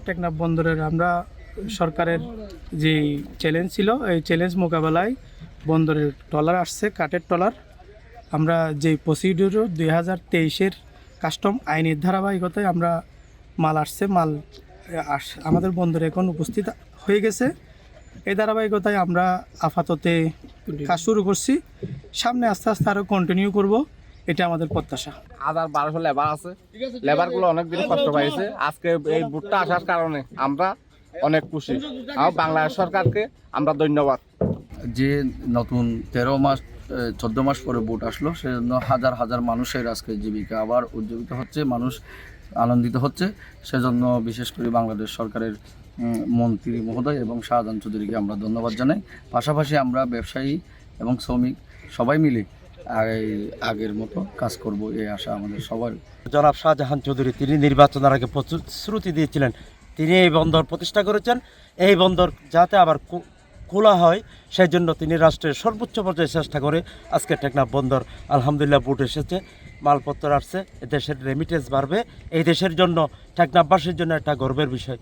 টেকনাফ বন্দরের আমরা সরকারের যে চ্যালেঞ্জ ছিল এই চ্যালেঞ্জ মোকাবেলায় বন্দরের ট্রলার আসছে, কাঠের ট্রলার। আমরা যে প্রসিডিউর 2023-এর কাস্টম আইনের ধারাবাহিকতায় আমরা মাল আসছে, মাল আমাদের বন্দরে এখন উপস্থিত হয়ে গেছে। এই ধারাবাহিকতায় আমরা আপাততে কাজ শুরু করছি, সামনে আস্তে আস্তে আরও কন্টিনিউ করব, এটা আমাদের প্রত্যাশা। 1200 লেবার আছে, লেবারগুলো অনেক দিন কষ্ট পাইছে। আজকে এই বুটটা আসার কারণে আমরা অনেক খুশি। বাংলাদেশ সরকারকে আমরা ধন্যবাদ। যে নতুন 14 মাস পরে বুট আসলো, সেজন্য হাজার হাজার মানুষের আজকে জীবিকা আবার উজ্জীবিত হচ্ছে, মানুষ আনন্দিত হচ্ছে। সেজন্য বিশেষ করে বাংলাদেশ সরকারের মন্ত্রী মহোদয় এবং শাহজাহান চৌধুরীকে আমরা ধন্যবাদ জানাই। পাশাপাশি আমরা ব্যবসায়ী এবং শ্রমিক সবাই মিলে আগের মতো কাজ করব, এই আশা আমাদের সবার। জনাব শাহজাহান চৌধুরী তিনি নির্বাচনের আগে প্রতিশ্রুতি দিয়েছিলেন, তিনি এই বন্দর প্রতিষ্ঠা করেছেন। এই বন্দর যাতে আবার খোলা হয় সেই জন্য তিনি রাষ্ট্রের সর্বোচ্চ পর্যায়ে চেষ্টা করে আজকে টেকনাফ বন্দর আলহামদুলিল্লাহ বুট এসেছে, মালপত্র আসছে, দেশের রেমিটেন্স বাড়বে। এই দেশের জন্য, টেকনাফবাসীর জন্য একটা গর্বের বিষয়।